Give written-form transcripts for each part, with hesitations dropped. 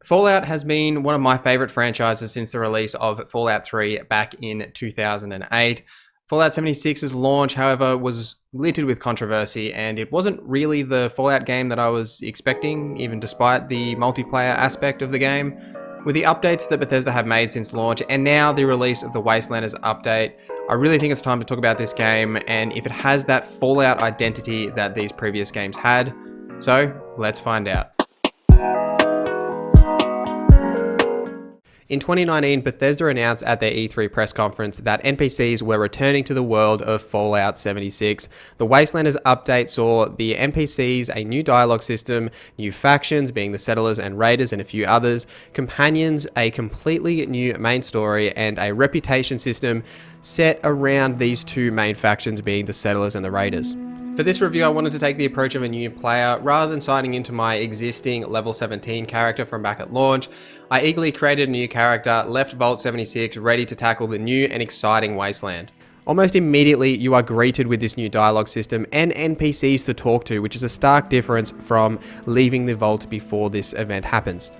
Fallout has been one of my favorite franchises since the release of Fallout 3 back in 2008. Fallout 76's launch, however, was littered with controversy, and it wasn't really the Fallout game that I was expecting, even despite the multiplayer aspect of the game. With the updates that Bethesda have made since launch, and now the release of the Wastelanders update, I really think it's time to talk about this game and if it has that Fallout identity that these previous games had. So, let's find out. In 2019, Bethesda announced at their E3 press conference that NPCs were returning to the world of Fallout 76. The Wastelanders update saw the NPCs, a new dialogue system, new factions being the Settlers and Raiders and a few others, companions, a completely new main story, and a reputation system set around these two main factions being the Settlers and the Raiders. For this review, I wanted to take the approach of a new player rather than signing into my existing level 17 character from back at launch. I eagerly created a new character, left Vault 76 ready to tackle the new and exciting Wasteland. Almost immediately, you are greeted with this new dialogue system and NPCs to talk to, which is a stark difference from leaving the vault before this event happens.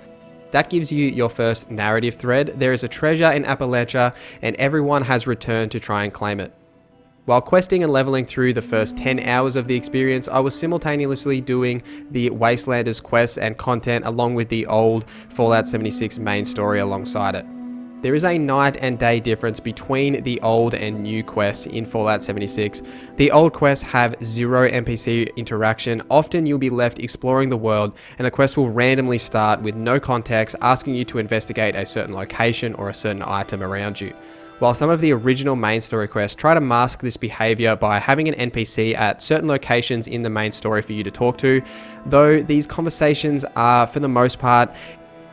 That gives you your first narrative thread. There is a treasure in Appalachia, and everyone has returned to try and claim it. While questing and leveling through the first 10 hours of the experience, I was simultaneously doing the Wastelanders quests and content along with the old Fallout 76 main story alongside it. There is a night and day difference between the old and new quests in Fallout 76. The old quests have zero NPC interaction. Often you'll be left exploring the world and a quest will randomly start with no context, asking you to investigate a certain location or a certain item around you. While some of the original main story quests try to mask this behavior by having an NPC at certain locations in the main story for you to talk to, though these conversations are, for the most part,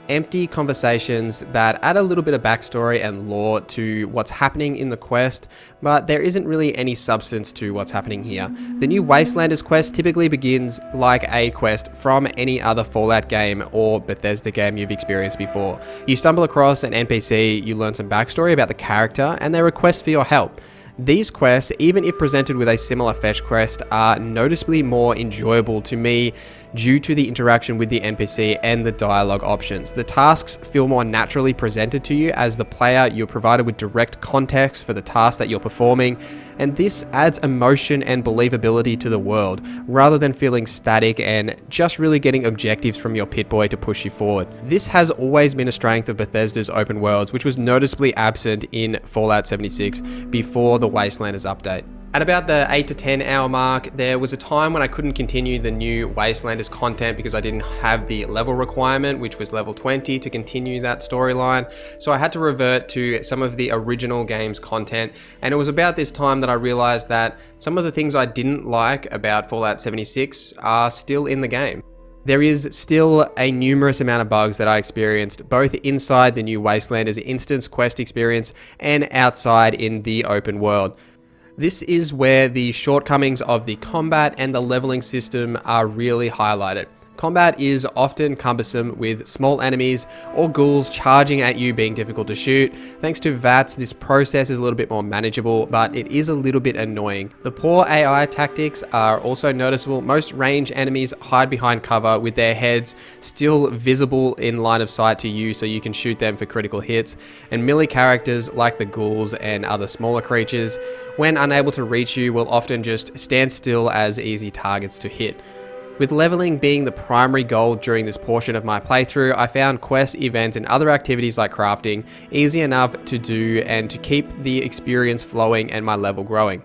empty conversations that add a little bit of backstory and lore to what's happening in the quest, but there isn't really any substance to what's happening here. The new Wastelanders quest typically begins like a quest from any other Fallout game or Bethesda game you've experienced before. You stumble across an NPC, you learn some backstory about the character, and they request for your help. These quests, even if presented with a similar fetch quest, are noticeably more enjoyable to me due to the interaction with the NPC and the dialogue options. The tasks feel more naturally presented to you. As the player, you're provided with direct context for the task that you're performing, and this adds emotion and believability to the world, rather than feeling static and just really getting objectives from your pit-boy to push you forward. This has always been a strength of Bethesda's open worlds, which was noticeably absent in Fallout 76 before the Wastelanders update. At about the 8 to 10 hour mark, there was a time when I couldn't continue the new Wastelanders content because I didn't have the level requirement, which was level 20, to continue that storyline. So I had to revert to some of the original game's content. And it was about this time that I realized that some of the things I didn't like about Fallout 76 are still in the game. There is still a numerous amount of bugs that I experienced, both inside the new Wastelanders instance quest experience and outside in the open world. This is where the shortcomings of the combat and the leveling system are really highlighted. Combat is often cumbersome with small enemies or ghouls charging at you being difficult to shoot. Thanks to VATS, this process is a little bit more manageable, but it is a little bit annoying. The poor AI tactics are also noticeable. Most range enemies hide behind cover with their heads still visible in line of sight to you so you can shoot them for critical hits. And melee characters like the ghouls and other smaller creatures, when unable to reach you, will often just stand still as easy targets to hit. With leveling being the primary goal during this portion of my playthrough, I found quests, events, and other activities like crafting easy enough to do and to keep the experience flowing and my level growing.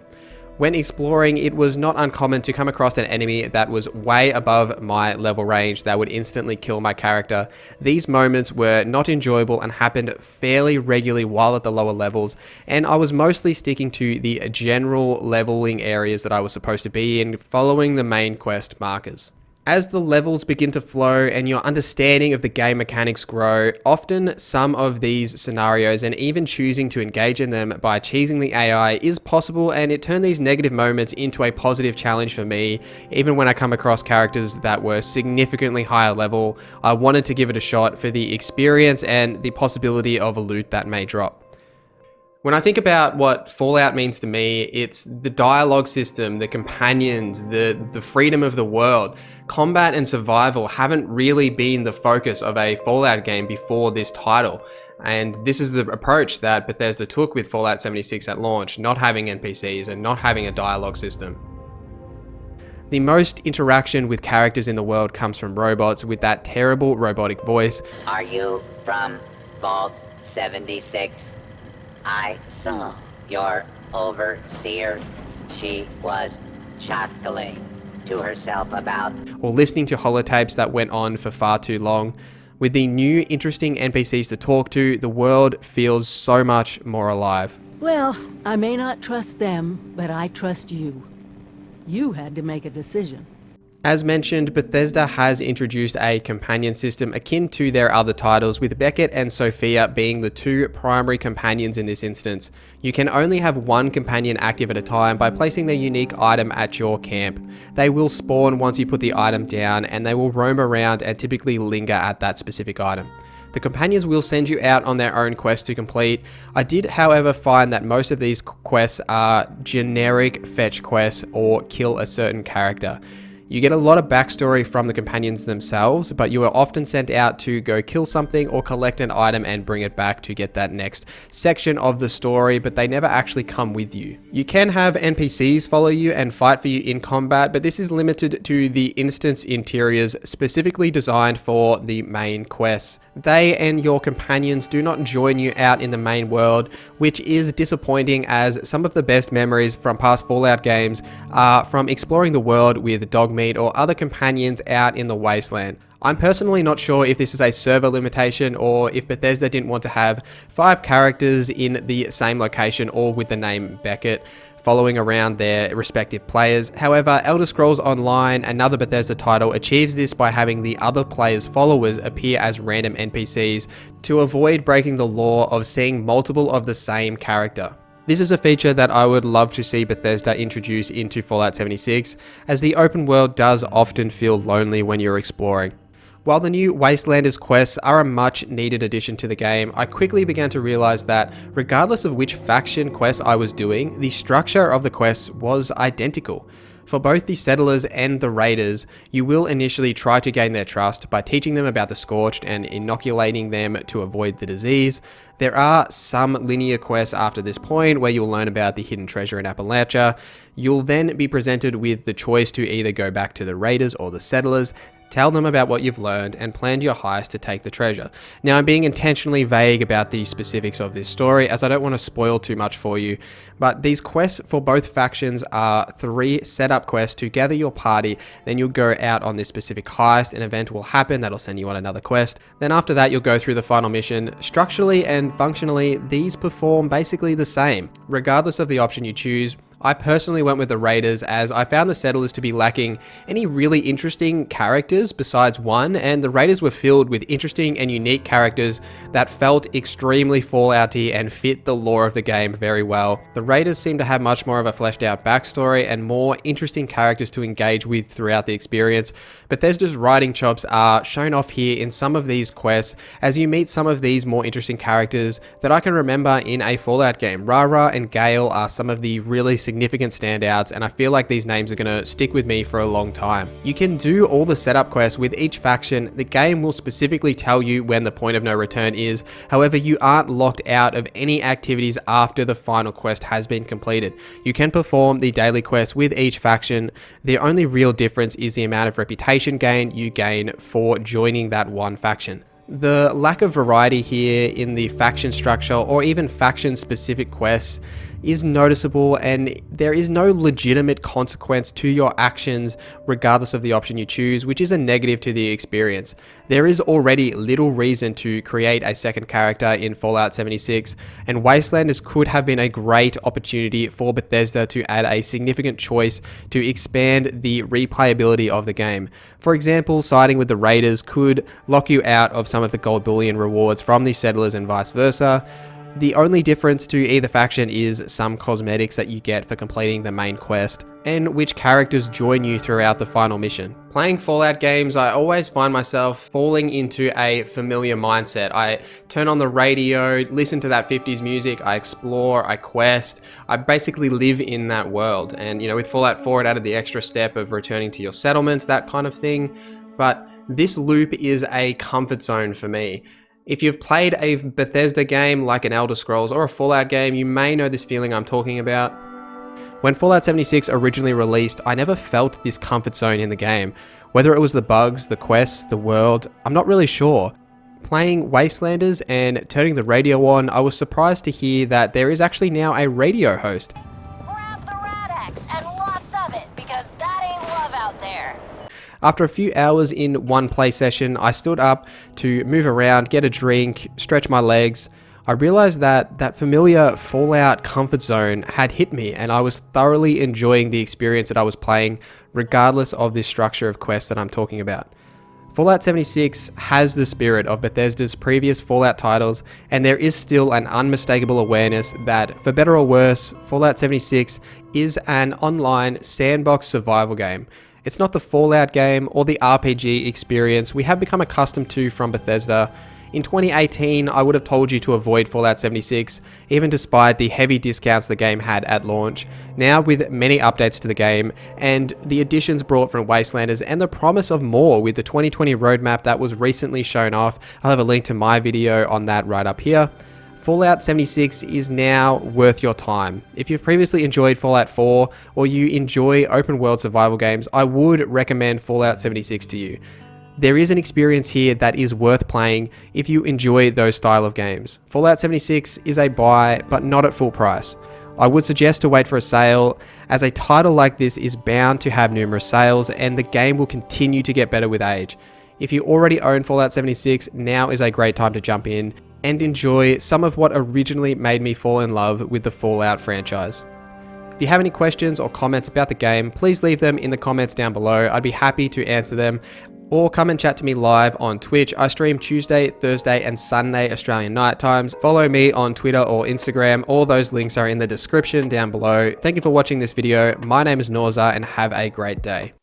When exploring, it was not uncommon to come across an enemy that was way above my level range that would instantly kill my character. These moments were not enjoyable and happened fairly regularly while at the lower levels, and I was mostly sticking to the general leveling areas that I was supposed to be in, following the main quest markers. As the levels begin to flow and your understanding of the game mechanics grow, often some of these scenarios and even choosing to engage in them by cheesing the AI is possible, and it turned these negative moments into a positive challenge for me. Even when I come across characters that were significantly higher level, I wanted to give it a shot for the experience and the possibility of a loot that may drop. When I think about what Fallout means to me, it's the dialogue system, the companions, the freedom of the world. Combat and survival haven't really been the focus of a Fallout game before this title, and this is the approach that Bethesda took with Fallout 76 at launch, not having NPCs and not having a dialogue system. The most interaction with characters in the world comes from robots with that terrible robotic voice. Are you from Vault 76? I saw your overseer. She was chuckling to herself about... Or listening to holotapes that went on for far too long. With the new interesting NPCs to talk to, the world feels so much more alive. Well, I may not trust them, but I trust you. You had to make a decision. As mentioned, Bethesda has introduced a companion system akin to their other titles, with Beckett and Sophia being the two primary companions in this instance. You can only have one companion active at a time by placing their unique item at your camp. They will spawn once you put the item down, and they will roam around and typically linger at that specific item. The companions will send you out on their own quests to complete. I did, however, find that most of these quests are generic fetch quests or kill a certain character. You get a lot of backstory from the companions themselves, but you are often sent out to go kill something or collect an item and bring it back to get that next section of the story, but they never actually come with you. You can have NPCs follow you and fight for you in combat, but this is limited to the instance interiors specifically designed for the main quests. They and your companions do not join you out in the main world, which is disappointing, as some of the best memories from past Fallout games are from exploring the world with Dogmeat or other companions out in the Wasteland. I'm personally not sure if this is a server limitation or if Bethesda didn't want to have 5 characters in the same location, all with the name Beckett, following around their respective players. However, Elder Scrolls Online, another Bethesda title, achieves this by having the other players' followers appear as random NPCs to avoid breaking the law of seeing multiple of the same character. This is a feature that I would love to see Bethesda introduce into Fallout 76, as the open world does often feel lonely when you're exploring. While the new Wastelanders quests are a much needed addition to the game, I quickly began to realize that regardless of which faction quest I was doing, the structure of the quests was identical. For both the Settlers and the Raiders, you will initially try to gain their trust by teaching them about the Scorched and inoculating them to avoid the disease. There are some linear quests after this point where you'll learn about the hidden treasure in Appalachia. You'll then be presented with the choice to either go back to the Raiders or the Settlers, tell them about what you've learned, and plan your heist to take the treasure. Now, I'm being intentionally vague about the specifics of this story, as I don't want to spoil too much for you, but these quests for both factions are 3 setup quests to gather your party. Then you'll go out on this specific heist, an event will happen that'll send you on another quest. Then after that, you'll go through the final mission. Structurally and functionally, these perform basically the same, regardless of the option you choose. I personally went with the Raiders, as I found the Settlers to be lacking any really interesting characters besides one, and the Raiders were filled with interesting and unique characters that felt extremely Fallout-y and fit the lore of the game very well. The Raiders seem to have much more of a fleshed out backstory and more interesting characters to engage with throughout the experience. Bethesda's writing chops are shown off here in some of these quests, as you meet some of these more interesting characters that I can remember in a Fallout game. Rara and Gale are some of the really significant standouts, and I feel like these names are going to stick with me for a long time. You can do all the setup quests with each faction. The game will specifically tell you when the point of no return is. However, you aren't locked out of any activities after the final quest has been completed. You can perform the daily quests with each faction. The only real difference is the amount of reputation gain you gain for joining that one faction. The lack of variety here in the faction structure or even faction specific quests is noticeable, and there is no legitimate consequence to your actions regardless of the option you choose, which is a negative to the experience. There is already little reason to create a second character in Fallout 76, and Wastelanders could have been a great opportunity for Bethesda to add a significant choice to expand the replayability of the game. For example, siding with the Raiders could lock you out of some of the gold bullion rewards from the Settlers and vice versa. The only difference to either faction is some cosmetics that you get for completing the main quest, and which characters join you throughout the final mission. Playing Fallout games, I always find myself falling into a familiar mindset. I turn on the radio, listen to that 50s music, I explore, I quest, I basically live in that world. And with Fallout 4 it added the extra step of returning to your settlements, that kind of thing. But this loop is a comfort zone for me. If you've played a Bethesda game like an Elder Scrolls or a Fallout game, you may know this feeling I'm talking about. When Fallout 76 originally released, I never felt this comfort zone in the game. Whether it was the bugs, the quests, the world, I'm not really sure. Playing Wastelanders and turning the radio on, I was surprised to hear that there is actually now a radio host. Grab the Rad-X and lots of it, because that ain't love out there. After a few hours in one play session, I stood up to move around, get a drink, stretch my legs. I realized that that familiar Fallout comfort zone had hit me, and I was thoroughly enjoying the experience that I was playing, regardless of this structure of quest that I'm talking about. Fallout 76 has the spirit of Bethesda's previous Fallout titles, and there is still an unmistakable awareness that, for better or worse, Fallout 76 is an online sandbox survival game. It's not the Fallout game or the RPG experience we have become accustomed to from Bethesda. In 2018, I would have told you to avoid Fallout 76, even despite the heavy discounts the game had at launch. Now, with many updates to the game, and the additions brought from Wastelanders, and the promise of more with the 2020 roadmap that was recently shown off, I'll have a link to my video on that right up here. Fallout 76 is now worth your time. If you've previously enjoyed Fallout 4 or you enjoy open world survival games, I would recommend Fallout 76 to you. There is an experience here that is worth playing if you enjoy those style of games. Fallout 76 is a buy, but not at full price. I would suggest to wait for a sale, as a title like this is bound to have numerous sales and the game will continue to get better with age. If you already own Fallout 76, now is a great time to jump in and enjoy some of what originally made me fall in love with the Fallout franchise. If you have any questions or comments about the game, please leave them in the comments down below. I'd be happy to answer them. Or come and chat to me live on Twitch. I stream Tuesday, Thursday, and Sunday Australian night times. Follow me on Twitter or Instagram. All those links are in the description down below. Thank you for watching this video. My name is Norza, and have a great day.